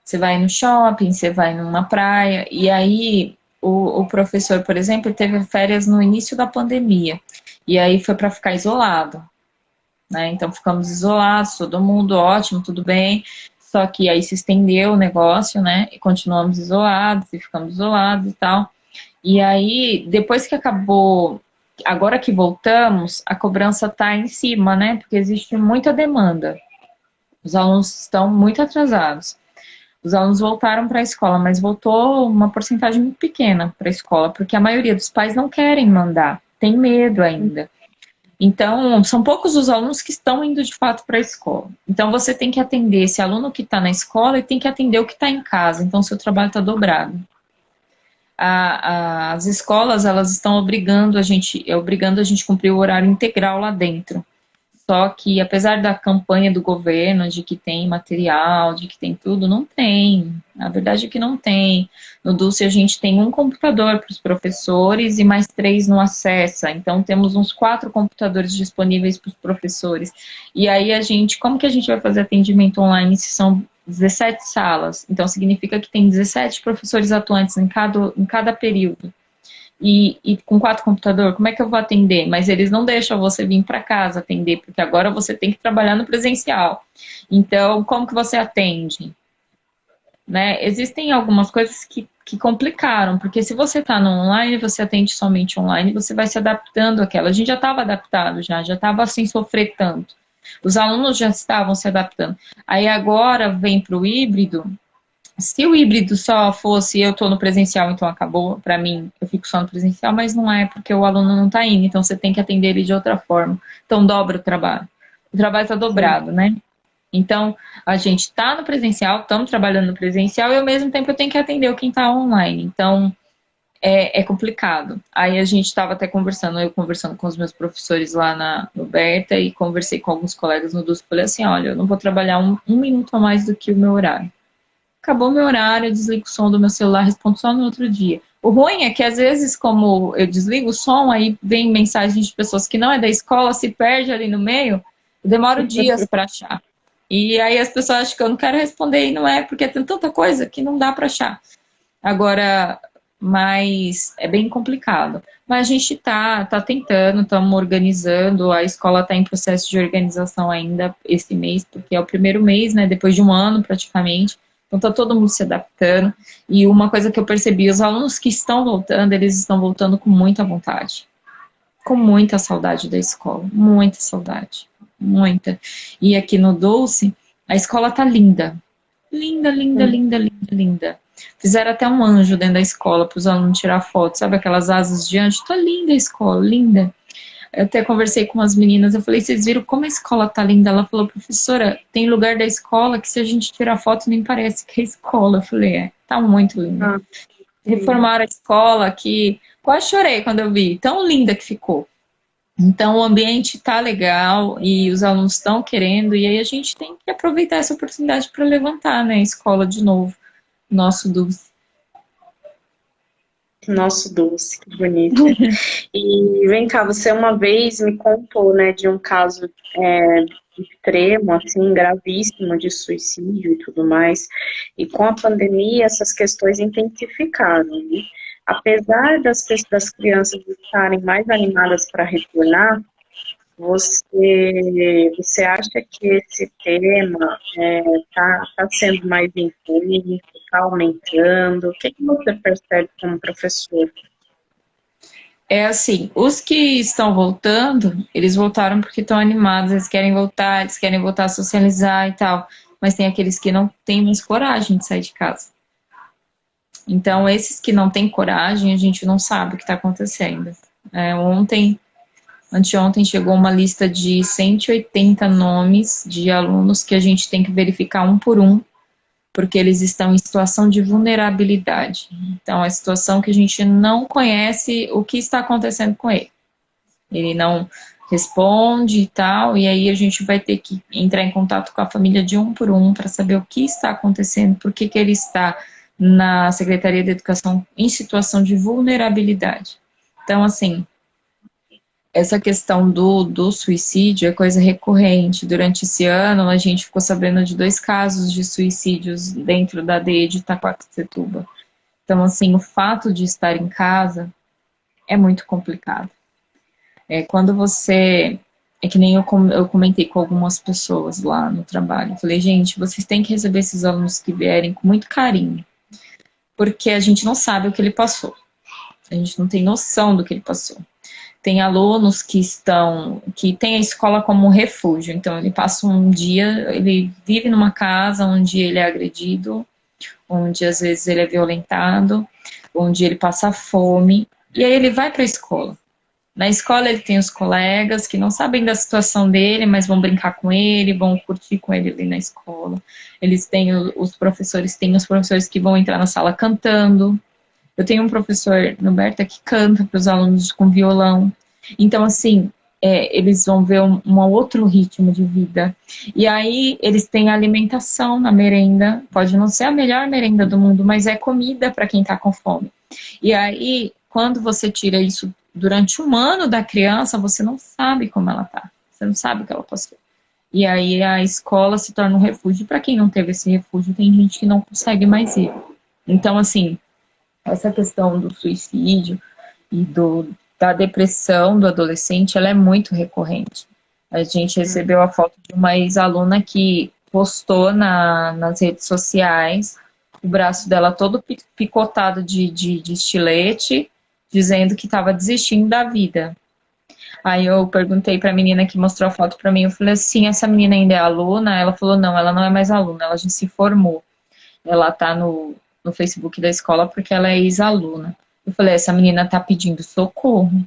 Speaker 2: você vai no shopping, você vai numa praia. E aí, o professor, por exemplo, teve férias no início da pandemia. E aí foi para ficar isolado. Né? Então ficamos isolados, todo mundo ótimo, tudo bem. Só que aí se estendeu o negócio, né? E continuamos isolados e ficamos isolados e tal. E aí, depois que acabou, agora que voltamos, a cobrança tá em cima, né? Porque existe muita demanda. Os alunos estão muito atrasados. Os alunos voltaram para a escola, mas voltou uma porcentagem muito pequena para a escola, porque a maioria dos pais não querem mandar, tem medo ainda. Então, são poucos os alunos que estão indo de fato para a escola. Então, você tem que atender esse aluno que está na escola e tem que atender o que está em casa. Então, seu trabalho está dobrado. As escolas, elas estão obrigando a gente a cumprir o horário integral lá dentro. Só que, apesar da campanha do governo de que tem material, de que tem tudo, não tem. A verdade é que não tem. No Dulce, a gente tem um computador para os professores e mais 3 no Acessa. Então, temos uns 4 computadores disponíveis para os professores. E aí, como que a gente vai fazer atendimento online se são 17 salas? Então, significa que tem 17 professores atuantes em cada período. E com 4 computadores, como é que eu vou atender? Mas eles não deixam você vir para casa atender, porque agora você tem que trabalhar no presencial. Então, como que você atende? Né? Existem algumas coisas que complicaram, porque se você está no online, você atende somente online, você vai se adaptando àquela. A gente já estava adaptado, já estava sem sofrer tanto. Os alunos já estavam se adaptando. Aí agora vem para o híbrido. Se o híbrido só fosse eu estou no presencial, então acabou, para mim, eu fico só no presencial, mas não é, porque o aluno não está indo, então você tem que atender ele de outra forma. Então dobra o trabalho. O trabalho está dobrado, né? Então, a gente está no presencial, estamos trabalhando no presencial e ao mesmo tempo eu tenho que atender quem está online. Então, é complicado. Aí a gente estava até conversando, eu conversando com os meus professores lá no Berta e conversei com alguns colegas no DUS, falei assim, olha, eu não vou trabalhar um minuto a mais do que o meu horário. Acabou meu horário, eu desligo o som do meu celular, respondo só no outro dia. O ruim é que às vezes, como eu desligo o som, aí vem mensagem de pessoas que não é da escola, se perde ali no meio, eu demoro dias para achar. E aí as pessoas acham que eu não quero responder e não é, porque tem tanta coisa que não dá para achar. Agora, mas é bem complicado. Mas a gente tá tentando, estamos organizando, a escola está em processo de organização ainda esse mês, porque é o primeiro mês, né, depois de um ano praticamente, então tá todo mundo se adaptando, e uma coisa que eu percebi, os alunos que estão voltando, eles estão voltando com muita vontade, com muita saudade da escola, muita saudade, muita. E aqui no Dulce, a escola tá linda, linda, linda, linda, linda, linda. Fizeram até um anjo dentro da escola para os alunos tirar foto, sabe aquelas asas de anjo? Tá linda a escola, linda. Eu até conversei com umas meninas, eu falei, vocês viram como a escola tá linda? Ela falou, professora, tem lugar da escola que se a gente tirar foto nem parece que é escola. Eu falei, tá muito linda. Reformaram a escola aqui, quase chorei quando eu vi, tão linda que ficou. Então o ambiente tá legal e os alunos estão querendo, e aí a gente tem que aproveitar essa oportunidade para levantar, né, a escola de novo. Nosso Dulce.
Speaker 4: Nosso Dulce, que bonito. E vem cá, você uma vez me contou, né, de um caso extremo, assim, gravíssimo de suicídio e tudo mais. E com a pandemia, essas questões intensificaram, né? Apesar das crianças estarem mais animadas para retornar, você acha que esse tema tá sendo mais intenso, está aumentando? O que você percebe como professor?
Speaker 2: É assim, os que estão voltando, eles voltaram porque estão animados, eles querem voltar a socializar e tal. Mas tem aqueles que não têm mais coragem de sair de casa. Então, esses que não têm coragem, a gente não sabe o que está acontecendo. Anteontem chegou uma lista de 180 nomes de alunos que a gente tem que verificar um por um, porque eles estão em situação de vulnerabilidade. Então, é a situação que a gente não conhece o que está acontecendo com ele. Ele não responde e tal, e aí a gente vai ter que entrar em contato com a família de um por um para saber o que está acontecendo, por que ele está na Secretaria de Educação em situação de vulnerabilidade. Então, assim, essa questão do suicídio é coisa recorrente. Durante esse ano, a gente ficou sabendo de 2 casos de suicídios dentro da DE de Itaquaquecetuba. Então, assim, o fato de estar em casa é muito complicado. Quando você... É que nem eu comentei com algumas pessoas lá no trabalho. Eu falei, gente, vocês têm que receber esses alunos que vierem com muito carinho, porque a gente não sabe o que ele passou. A gente não tem noção do que ele passou. Tem alunos que têm a escola como um refúgio, então ele passa um dia, ele vive numa casa onde ele é agredido, onde às vezes ele é violentado, onde ele passa fome, e aí ele vai para a escola. Na escola ele tem os colegas que não sabem da situação dele, mas vão brincar com ele, vão curtir com ele ali na escola. Eles têm os professores que vão entrar na sala cantando. Eu tenho um professor no Berta que canta para os alunos com violão. Então, assim, eles vão ver um outro ritmo de vida. E aí, eles têm alimentação na merenda. Pode não ser a melhor merenda do mundo, mas é comida para quem está com fome. E aí, quando você tira isso durante um ano da criança, você não sabe como ela está. Você não sabe o que ela passou. E aí, a escola se torna um refúgio. Para quem não teve esse refúgio, tem gente que não consegue mais ir. Então, assim, essa questão do suicídio e da depressão do adolescente, ela é muito recorrente. A gente recebeu a foto de uma ex-aluna que postou nas redes sociais o braço dela todo picotado de estilete, dizendo que estava desistindo da vida. Aí eu perguntei para a menina que mostrou a foto para mim, eu falei assim, essa menina ainda é aluna? Ela falou, não, ela não é mais aluna, ela já se formou. Ela está no Facebook da escola porque ela é ex-aluna. Eu falei, essa menina tá pedindo socorro.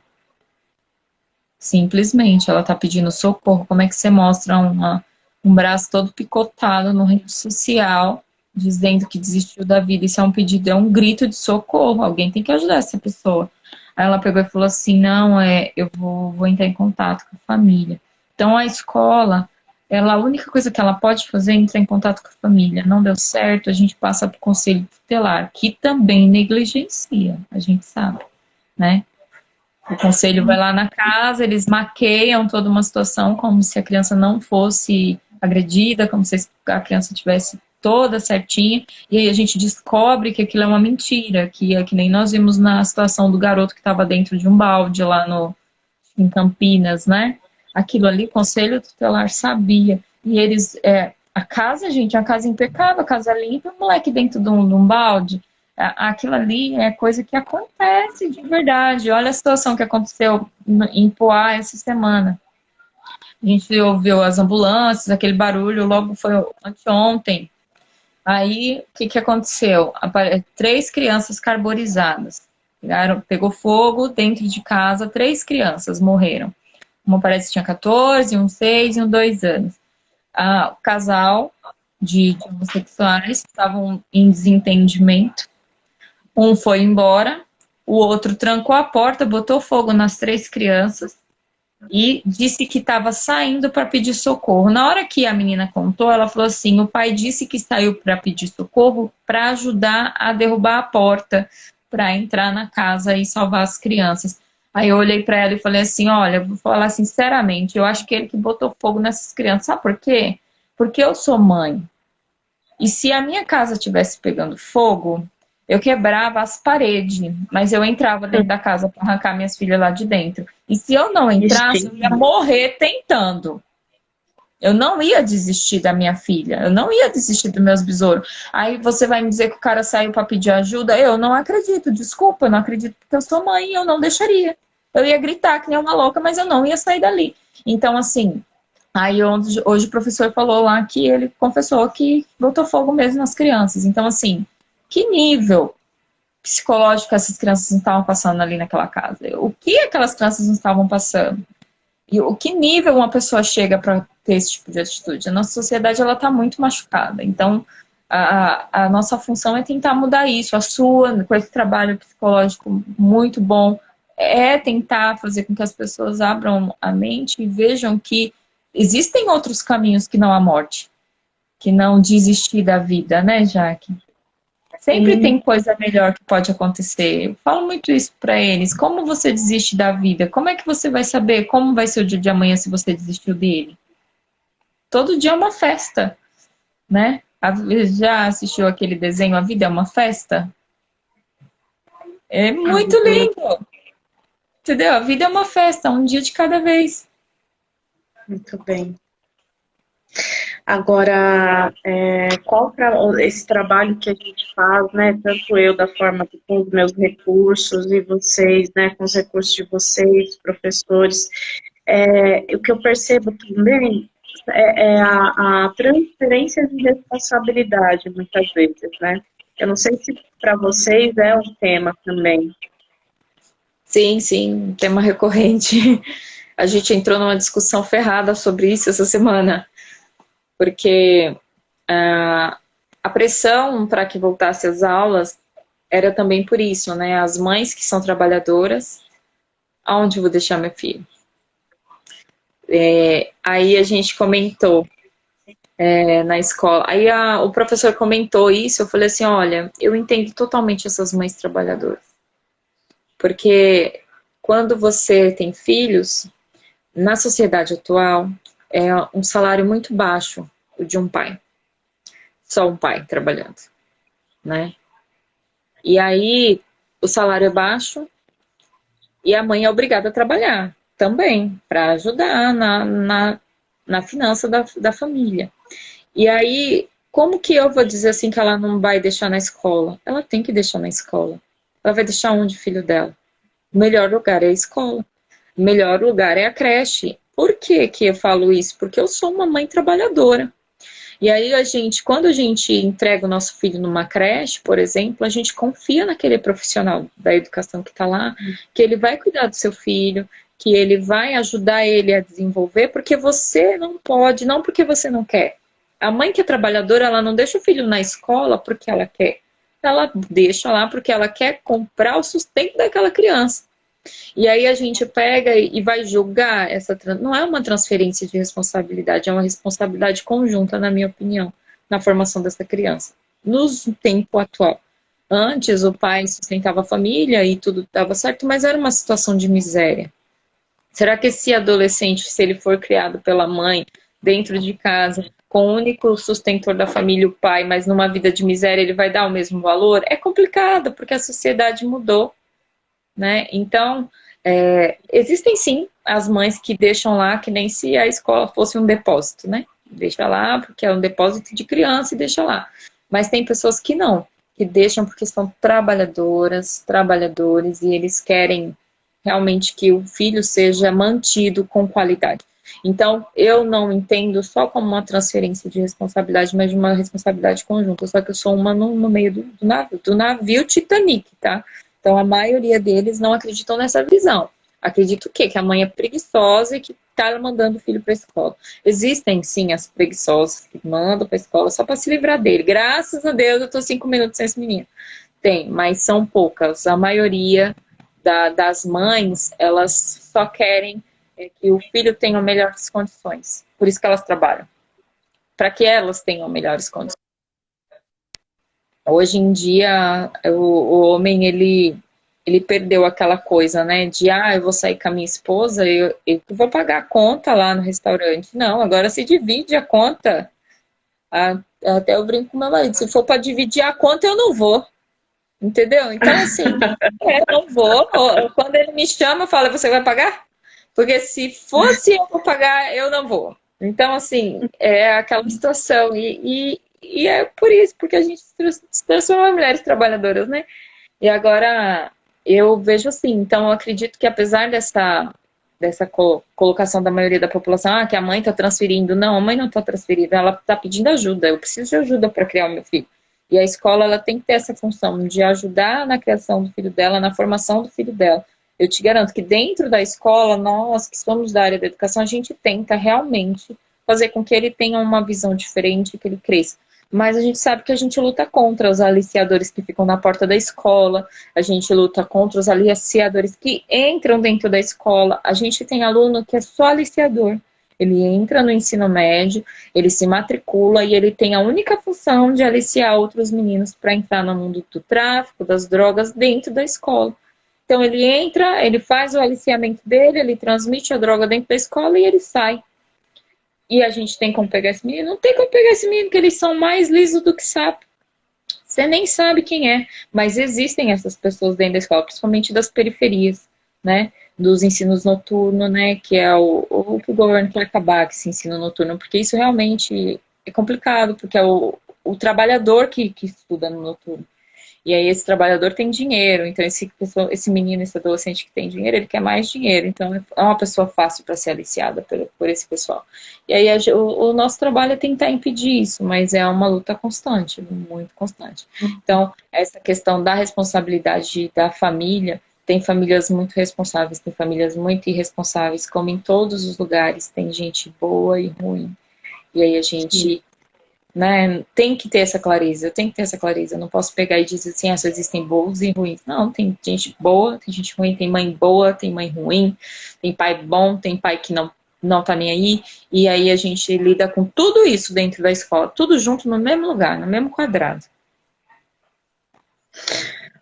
Speaker 2: Simplesmente, ela tá pedindo socorro. Como é que você mostra um braço todo picotado no rede social, dizendo que desistiu da vida. Isso é um pedido, é um grito de socorro. Alguém tem que ajudar essa pessoa. Aí ela pegou e falou assim, não, eu vou entrar em contato com a família. Então a escola, a única coisa que ela pode fazer é entrar em contato com a família. Não deu certo, a gente passa para o conselho tutelar, que também negligencia, a gente sabe, né? O conselho vai lá na casa, eles maqueiam toda uma situação como se a criança não fosse agredida, como se a criança tivesse toda certinha, e aí a gente descobre que aquilo é uma mentira, que é que nem nós vimos na situação do garoto que estava dentro de um balde lá em Campinas, né? Aquilo ali, o conselho tutelar sabia, e eles, a casa, gente, a casa impecável, a casa limpa, o moleque dentro de um balde. Aquilo ali é coisa que acontece de verdade. Olha a situação que aconteceu em Poá essa semana. A gente ouviu as ambulâncias, aquele barulho, logo foi anteontem. Aí, o que aconteceu? 3 crianças carbonizadas. Pegou fogo dentro de casa, 3 crianças morreram. Uma parece que tinha 14, um 6 e um 2 anos. O casal de homossexuais estavam em desentendimento. Um foi embora, o outro trancou a porta, botou fogo nas 3 crianças e disse que estava saindo para pedir socorro. Na hora que a menina contou, ela falou assim, o pai disse que saiu para pedir socorro para ajudar a derrubar a porta, para entrar na casa e salvar as crianças. Aí eu olhei para ela e falei assim, olha, vou falar sinceramente, eu acho que ele que botou fogo nessas crianças. Sabe por quê? Porque eu sou mãe. E se a minha casa estivesse pegando fogo, eu quebrava as paredes, mas eu entrava dentro da casa para arrancar minhas filhas lá de dentro. E se eu não entrasse, eu ia morrer tentando. Eu não ia desistir da minha filha, eu não ia desistir dos meus besouros. Aí você vai me dizer que o cara saiu para pedir ajuda? Eu não acredito, desculpa, eu não acredito porque eu sou mãe e eu não deixaria. Eu ia gritar que nem uma louca, mas eu não ia sair dali. Então, assim, aí hoje o professor falou lá que ele confessou que botou fogo mesmo nas crianças. Então, assim, que nível psicológico essas crianças não estavam passando ali naquela casa? O que aquelas crianças não estavam passando? E o que nível uma pessoa chega para ter esse tipo de atitude? A nossa sociedade ela está muito machucada. Então, a nossa função é tentar mudar isso. A sua, com esse trabalho psicológico muito bom, é tentar fazer com que as pessoas abram a mente e vejam que existem outros caminhos que não a morte, que não desistir da vida, né, Jaque? Sempre tem coisa melhor que pode acontecer. Eu falo muito isso para eles. Como você desiste da vida? Como é que você vai saber como vai ser o dia de amanhã se você desistiu dele? Todo dia é uma festa, né? Já assistiu aquele desenho A Vida é uma Festa? É muito lindo. Entendeu? A vida é uma festa, um dia de cada vez.
Speaker 4: Muito bem. Agora, qual esse trabalho que a gente faz, né? Tanto eu da forma que com os meus recursos e vocês, né? Com os recursos de vocês, professores, o que eu percebo também é a transferência de responsabilidade, muitas vezes, né? Eu não sei se para vocês é um tema também.
Speaker 2: Sim, sim, um tema recorrente. A gente entrou numa discussão ferrada sobre isso essa semana. Porque a pressão para que voltasse às aulas era também por isso, né? As mães que são trabalhadoras, aonde eu vou deixar meu filho? Aí a gente comentou na escola, aí o professor comentou isso, eu falei assim, olha, eu entendo totalmente essas mães trabalhadoras. Porque quando você tem filhos, na sociedade atual, é um salário muito baixo o de um pai. Só um pai trabalhando, né? E aí, o salário é baixo e a mãe é obrigada a trabalhar também, para ajudar na finança da família. E aí, como que eu vou dizer assim que ela não vai deixar na escola? Ela tem que deixar na escola. Ela vai deixar onde o filho dela? O melhor lugar é a escola. O melhor lugar é a creche. Por que eu falo isso? Porque eu sou uma mãe trabalhadora. E aí quando a gente entrega o nosso filho numa creche, por exemplo, a gente confia naquele profissional da educação que está lá, que ele vai cuidar do seu filho, que ele vai ajudar ele a desenvolver, porque você não pode, não porque você não quer, A mãe que é trabalhadora, ela não deixa o filho na escola porque ela quer. Ela deixa lá porque ela quer comprar o sustento daquela criança. E aí a gente pega e vai julgar essa. Não é uma transferência de responsabilidade, é uma responsabilidade conjunta, na minha opinião, na formação dessa criança. No tempo atual. Antes o pai sustentava a família e tudo dava certo, mas era uma situação de miséria. Será que esse adolescente, se ele for criado pela mãe, dentro de casa, com o único sustentor da família, o pai, mas numa vida de miséria, ele vai dar o mesmo valor? É complicado, porque a sociedade mudou, né? Então, existem sim as mães que deixam lá, que nem se a escola fosse um depósito, né? Deixa lá, porque é um depósito de criança e deixa lá. Mas tem pessoas que não, que deixam porque são trabalhadoras, trabalhadores, e eles querem realmente que o filho seja mantido com qualidade. Então, eu não entendo só como uma transferência de responsabilidade, mas de uma responsabilidade conjunta. Só que eu sou uma no meio do navio Titanic, tá? Então, a maioria deles não acreditam nessa visão. Acredito o quê? Que a mãe é preguiçosa e que está mandando o filho para a escola. Existem, sim, as preguiçosas que mandam para a escola só para se livrar dele. Graças a Deus, eu estou 5 minutos sem esse menino. Tem, mas são poucas. A maioria das mães, elas só querem que o filho tenha melhores condições. Por isso que elas trabalham. Para que elas tenham melhores condições. Hoje em dia, o homem, ele perdeu aquela coisa, né? De, eu vou sair com a minha esposa, eu vou pagar a conta lá no restaurante. Não, agora se divide a conta. Até eu brinco com meu marido, se for para dividir a conta, eu não vou. Entendeu? Então, assim, eu não vou. Quando ele me chama, eu falo, você vai pagar? Porque se fosse eu vou pagar, eu não vou. Então, assim, é aquela situação. E é por isso, porque a gente se transforma em mulheres trabalhadoras, né? E agora, eu vejo assim. Então, eu acredito que apesar dessa colocação da maioria da população, que a mãe está transferindo. Não, a mãe não está transferindo, ela está pedindo ajuda. Eu preciso de ajuda para criar o meu filho. E a escola, ela tem que ter essa função de ajudar na criação do filho dela, na formação do filho dela. Eu te garanto que dentro da escola, nós que somos da área da educação, a gente tenta realmente fazer com que ele tenha uma visão diferente, que ele cresça. Mas a gente sabe que a gente luta contra os aliciadores que ficam na porta da escola, a gente luta contra os aliciadores que entram dentro da escola. A gente tem aluno que é só aliciador. Ele entra no ensino médio, ele se matricula e ele tem a única função de aliciar outros meninos para entrar no mundo do tráfico, das drogas, dentro da escola. Então ele entra, ele faz o aliciamento dele, ele transmite a droga dentro da escola e ele sai. E a gente tem como pegar esse menino? Não tem como pegar esse menino, porque eles são mais lisos do que sapo. Você nem sabe quem é, mas existem essas pessoas dentro da escola, principalmente das periferias, né? Dos ensinos noturnos, né? Que é o que o governo quer acabar com esse ensino noturno, porque isso realmente é complicado, porque é o trabalhador que estuda no noturno. E aí esse trabalhador tem dinheiro, então esse menino, esse adolescente que tem dinheiro, ele quer mais dinheiro, então é uma pessoa fácil para ser aliciada por esse pessoal. E aí o nosso trabalho é tentar impedir isso, mas é uma luta constante, muito constante. Então, essa questão da responsabilidade da família, tem famílias muito responsáveis, tem famílias muito irresponsáveis, como em todos os lugares, tem gente boa e ruim. E aí a gente... né, tem que ter essa clareza, eu tenho que ter essa clareza, eu não posso pegar e dizer assim, só existem bons e ruins. Não, tem gente boa, tem gente ruim, tem mãe boa, tem mãe ruim, tem pai bom, tem pai que não tá nem aí, e aí a gente lida com tudo isso dentro da escola, tudo junto no mesmo lugar, no mesmo quadrado.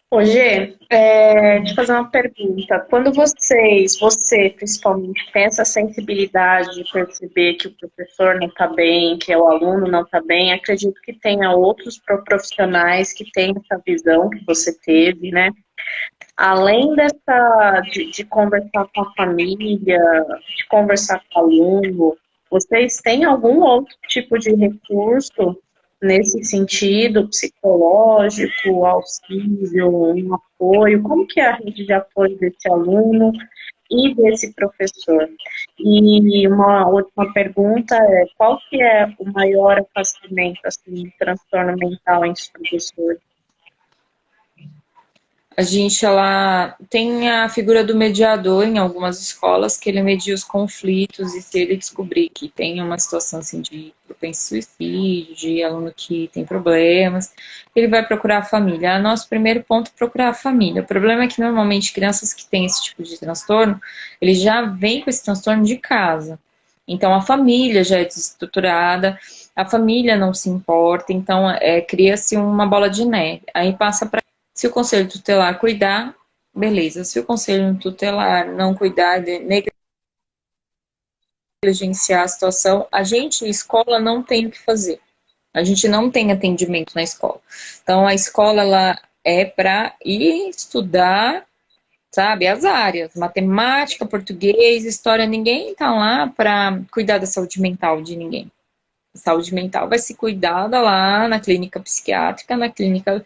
Speaker 4: Ô, Gê, deixa eu fazer uma pergunta. Quando você principalmente, tem essa sensibilidade de perceber que o professor não está bem, que o aluno não está bem, acredito que tenha outros profissionais que têm essa visão que você teve, né? Além de conversar com a família, de conversar com o aluno, vocês têm algum outro tipo de recurso nesse sentido, psicológico, auxílio, um apoio? Como que é a rede de apoio desse aluno e desse professor? E uma última pergunta é, qual que é o maior afastamento, assim, de transtorno mental entre os professores?
Speaker 2: A gente, ela tem a figura do mediador em algumas escolas, que ele media os conflitos, e se ele descobrir que tem uma situação assim de pensa em suicídio, de aluno que tem problemas, ele vai procurar a família. Nosso primeiro ponto é procurar a família. O problema é que normalmente crianças que têm esse tipo de transtorno, eles já vêm com esse transtorno de casa. Então a família já é desestruturada, a família não se importa, então cria-se uma bola de neve. Aí passa para, se o conselho tutelar cuidar, beleza. Se o conselho tutelar não cuidar, negligenciar a situação, a gente, escola, não tem o que fazer. A gente não tem atendimento na escola. Então, a escola, ela é para ir estudar, sabe, as áreas, matemática, português, história, ninguém está lá para cuidar da saúde mental de ninguém. A saúde mental vai ser cuidada lá na clínica psiquiátrica, na clínica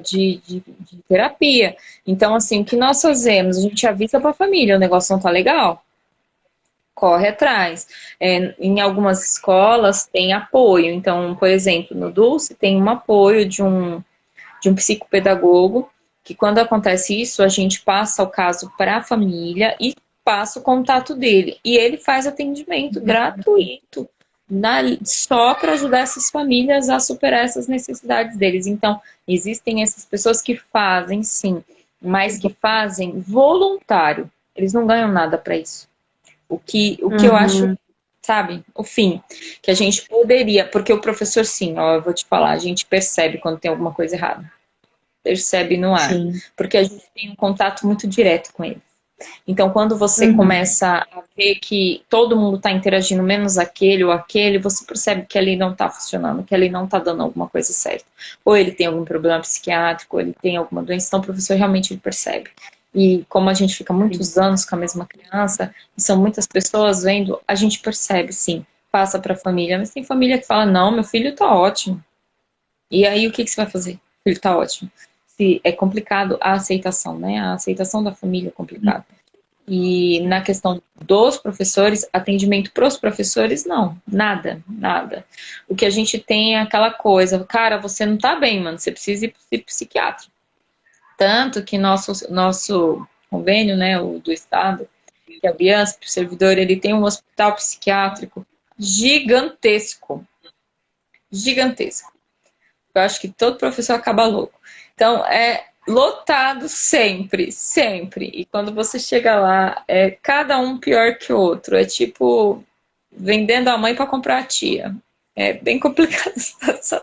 Speaker 2: de terapia. Então, assim, o que nós fazemos? A gente avisa para a família, o negócio não tá legal. Corre atrás. Em algumas escolas tem apoio. Então, por exemplo, no Dulce tem um apoio de um psicopedagogo, que quando acontece isso, a gente passa o caso para a família e passa o contato dele. E ele faz atendimento gratuito, só para ajudar essas famílias a superar essas necessidades deles. Então, existem essas pessoas que fazem, sim, mas que fazem voluntário. Eles não ganham nada para isso. O que eu acho, sabe, o fim, que a gente poderia, porque o professor, sim, ó, eu vou te falar, a gente percebe quando tem alguma coisa errada. Percebe no ar.
Speaker 4: Sim.
Speaker 2: Porque a gente tem um contato muito direto com ele. Então, quando você começa a ver que todo mundo está interagindo, menos aquele ou aquele, você percebe que ali não está funcionando, que ali não está dando alguma coisa certa. Ou ele tem algum problema psiquiátrico, ou ele tem alguma doença, então o professor realmente ele percebe. E como a gente fica muitos anos com a mesma criança, e são muitas pessoas vendo, a gente percebe, sim, passa para a família. Mas tem família que fala, não, meu filho está ótimo. E aí, o que você vai fazer? O filho está ótimo. Se é complicado a aceitação, né? A aceitação da família é complicada. E na questão dos professores, atendimento para os professores, não. Nada, nada. O que a gente tem é aquela coisa, cara, você não tá bem, mano, você precisa ir para o psiquiatra. Tanto que nosso convênio, né, o do Estado, que é o BIASP, o servidor, ele tem um hospital psiquiátrico gigantesco. Gigantesco. Eu acho que todo professor acaba louco. Então, é lotado sempre, sempre. E quando você chega lá, é cada um pior que o outro. É tipo vendendo a mãe para comprar a tia. É bem complicada a situação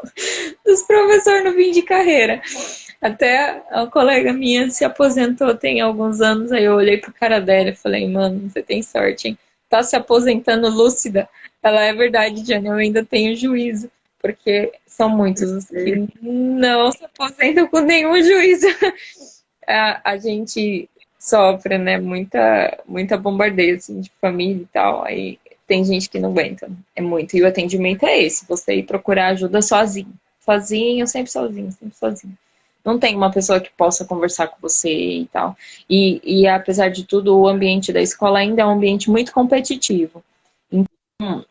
Speaker 2: dos professores no fim de carreira. Até a colega minha se aposentou tem alguns anos, aí eu olhei pro cara dela e falei, mano, você tem sorte, hein? Tá se aposentando lúcida. Ela, é verdade, Jane, eu ainda tenho juízo. Porque são muitos os que não se aposentam com nenhum juízo. A gente sofre, né, muita bombardeio assim, de família e tal. Aí tem gente que não aguenta. É muito. E o atendimento é esse, você ir procurar ajuda sozinho. Sozinho, sempre sozinho, sempre sozinho. Não tem uma pessoa que possa conversar com você e tal. E apesar de tudo, o ambiente da escola ainda é um ambiente muito competitivo. Então,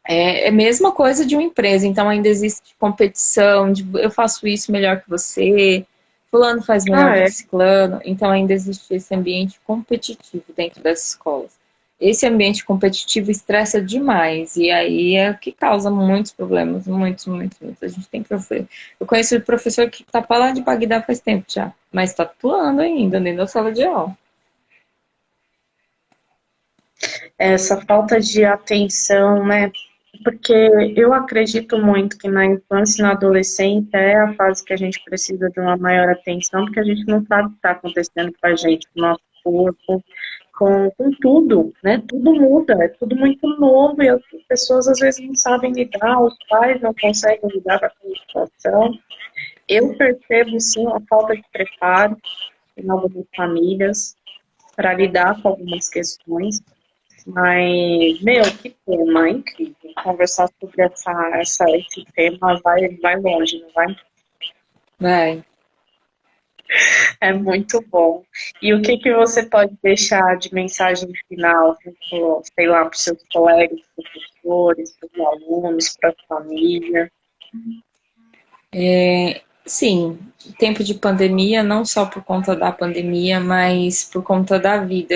Speaker 2: é a mesma coisa de uma empresa, então ainda existe competição, de eu faço isso melhor que você, fulano faz melhor que ciclano, então ainda existe esse ambiente competitivo dentro das escolas. Esse ambiente competitivo estressa demais, e aí é o que causa muitos problemas, muitos. A gente tem professor. Eu conheço o professor que tá para lá de Bagdá faz tempo já, mas tá atuando ainda dentro da sala de aula.
Speaker 4: Essa falta de atenção, né? Porque eu acredito muito que na infância e na adolescência é a fase que a gente precisa de uma maior atenção, porque a gente não sabe o que está acontecendo com a gente, com o nosso corpo, com tudo, né? Tudo muda, é tudo muito novo e as pessoas às vezes não sabem lidar, os pais não conseguem lidar com aquela situação. Eu percebo, sim, a falta de preparo em algumas famílias para lidar com algumas questões. Mas, meu, que tema incrível. Conversar sobre esse tema vai longe, não vai?
Speaker 2: Vai.
Speaker 4: É muito bom. E o que você pode deixar de mensagem final, sei lá, para os seus colegas, professores, para os alunos, para a família?
Speaker 2: Sim, tempo de pandemia, não só por conta da pandemia, mas por conta da vida.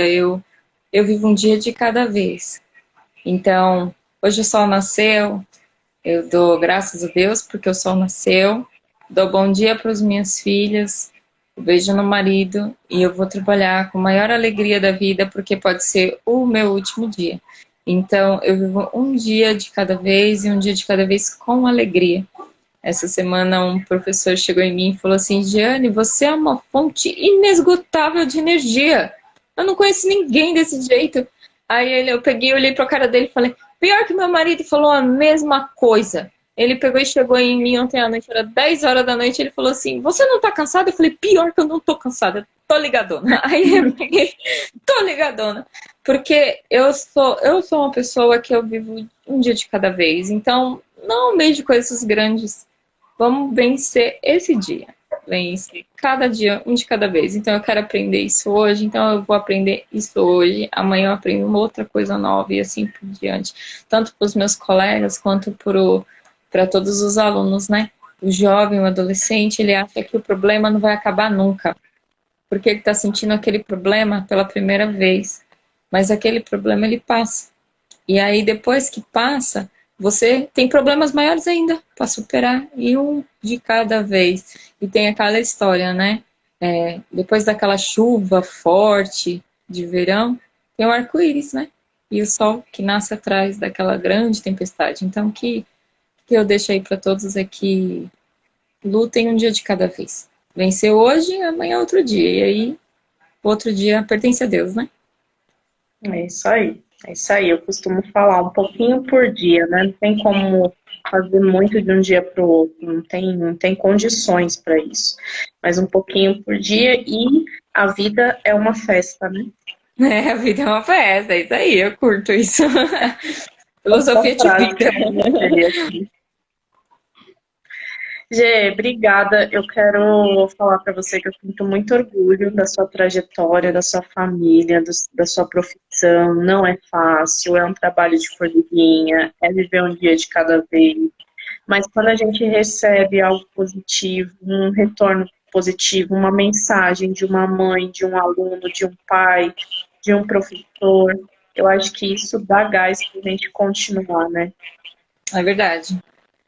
Speaker 2: Eu vivo um dia de cada vez. Então, hoje o sol nasceu, Eu dou graças a Deus porque o sol nasceu, dou bom dia para as minhas filhas, beijo no marido e eu vou trabalhar com a maior alegria da vida porque pode ser o meu último dia. Então, eu vivo um dia de cada vez e um dia de cada vez com alegria. Essa semana um professor chegou em mim e falou assim, Giane, você é uma fonte inesgotável de energia. Eu não conheço ninguém desse jeito. Aí eu peguei, olhei pra cara dele e falei, pior que meu marido falou a mesma coisa. Ele pegou e chegou em mim ontem à noite, era 10 horas da noite, ele falou assim, você não tá cansada? Eu falei, pior que eu não tô cansada, tô ligadona. Aí eu peguei, tô ligadona. Porque eu sou uma pessoa que eu vivo um dia de cada vez. Então, não almejo coisas grandes. Vamos vencer esse dia. Vence cada dia, um de cada vez. Então eu quero aprender isso hoje, então eu vou aprender isso hoje. Amanhã eu aprendo uma outra coisa nova e assim por diante. Tanto para os meus colegas quanto para todos os alunos, né? O jovem, o adolescente, ele acha que o problema não vai acabar nunca. Porque ele está sentindo aquele problema pela primeira vez. Mas aquele problema ele passa. E aí depois que passa, você tem problemas maiores ainda para superar, e um de cada vez. E tem aquela história, né? Depois daquela chuva forte de verão, tem o arco-íris, né? E o sol que nasce atrás daquela grande tempestade. Então, o que eu deixo aí para todos é que lutem um dia de cada vez. Vencer hoje, amanhã é outro dia. E aí, outro dia pertence a Deus, né?
Speaker 4: É isso aí. É isso aí. Eu costumo falar um pouquinho por dia, né? Não tem como fazer muito de um dia para o outro. Não tem condições para isso. Mas um pouquinho por dia e a vida é uma festa, né?
Speaker 2: A vida é uma festa, é isso aí, eu curto isso. Filosofia de vida.
Speaker 4: Gê, obrigada. Eu quero falar para você que eu sinto muito orgulho da sua trajetória, da sua família, da sua profissão. Não é fácil, é um trabalho de formiguinha, é viver um dia de cada vez. Mas quando a gente recebe algo positivo, um retorno positivo, uma mensagem de uma mãe, de um aluno, de um pai, de um professor, eu acho que isso dá gás para a gente continuar, né?
Speaker 2: É verdade.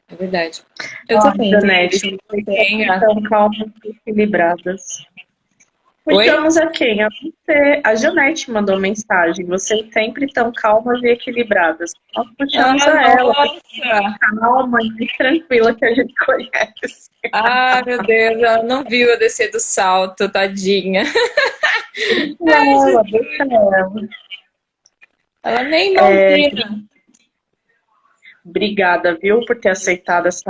Speaker 2: É verdade. Eu
Speaker 4: Ó,
Speaker 2: também.
Speaker 4: Janete, então calmas e equilibradas.
Speaker 2: Oi?
Speaker 4: Puxamos a quem? A você. A Janete mandou mensagem. Vocês sempre tão calmas e equilibradas. Nós puxamos a ela.
Speaker 2: Nossa!
Speaker 4: Calma e tranquila que a gente conhece.
Speaker 2: Ah, meu Deus, ela não viu eu descer do salto, tadinha.
Speaker 4: Não, deixa ela.
Speaker 2: Ela nem imagina.
Speaker 4: Obrigada, viu, por ter aceitado esse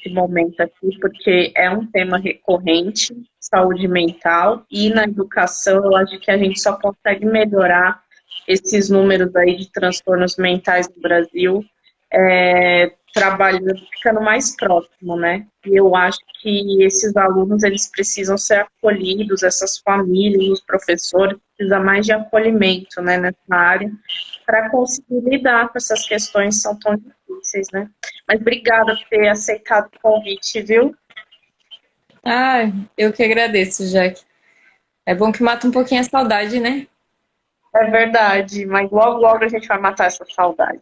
Speaker 4: momento aqui, porque é um tema recorrente, saúde mental, e na educação eu acho que a gente só consegue melhorar esses números aí de transtornos mentais no Brasil, trabalhando, ficando mais próximo, né? E eu acho que esses alunos, eles precisam ser acolhidos, essas famílias, os professores, precisam mais de acolhimento, né, nessa área, para conseguir lidar com essas questões que são tão difíceis, né? Mas obrigada por ter aceitado o convite, viu?
Speaker 2: Ah, eu que agradeço, Jaque. É bom que mata um pouquinho a saudade, né?
Speaker 4: É verdade, mas logo, logo a gente vai matar essa saudade.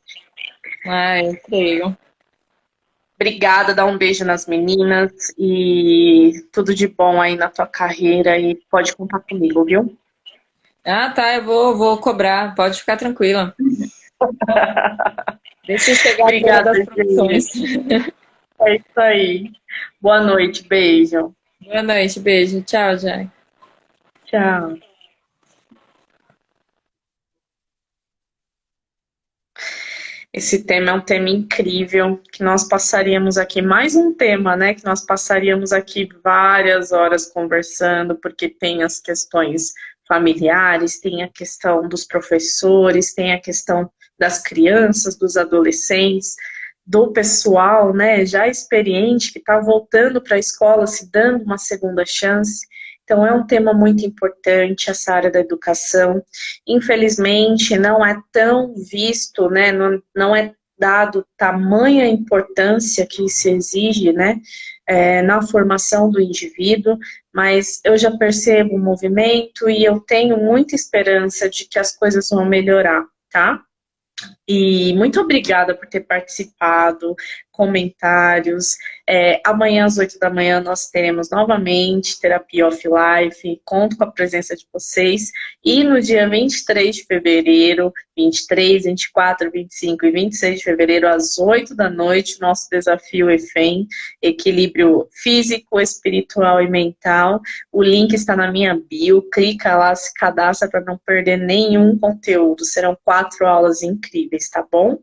Speaker 2: Ah, eu creio.
Speaker 4: Obrigada, dá um beijo nas meninas e tudo de bom aí na tua carreira e pode contar comigo, viu?
Speaker 2: Ah, tá, eu vou cobrar, pode ficar tranquila. Deixa eu chegar
Speaker 4: Obrigada,
Speaker 2: das produções.
Speaker 4: É isso aí. Boa noite, beijo.
Speaker 2: Boa noite, beijo. Tchau, Jaque.
Speaker 4: Tchau. Esse tema é um tema incrível, que nós passaríamos aqui, mais um tema, né, que nós passaríamos aqui várias horas conversando, porque tem as questões familiares, tem a questão dos professores, tem a questão das crianças, dos adolescentes, do pessoal, né, já experiente, que está voltando para a escola, se dando uma segunda chance. Então, é um tema muito importante, essa área da educação. Infelizmente, não é tão visto, né, não é dado tamanha importância que se exige, né, na formação do indivíduo, mas eu já percebo o movimento e eu tenho muita esperança de que as coisas vão melhorar, tá? E muito obrigada por ter participado, comentários. Amanhã às 8 da manhã nós teremos novamente Terapia Off Life. Conto com a presença de vocês. E no dia 23 de fevereiro, 23, 24, 25 e 26 de fevereiro, às 8 da noite, nosso desafio EFEM, Equilíbrio Físico, Espiritual e Mental. O link está na minha bio. Clica lá, se cadastra para não perder nenhum conteúdo. Serão 4 aulas incríveis, tá bom?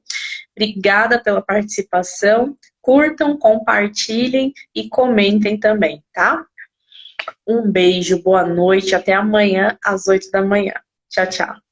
Speaker 4: Obrigada pela participação. Curtam, compartilhem e comentem também, tá? Um beijo, boa noite, até amanhã às 8 da manhã. Tchau, tchau.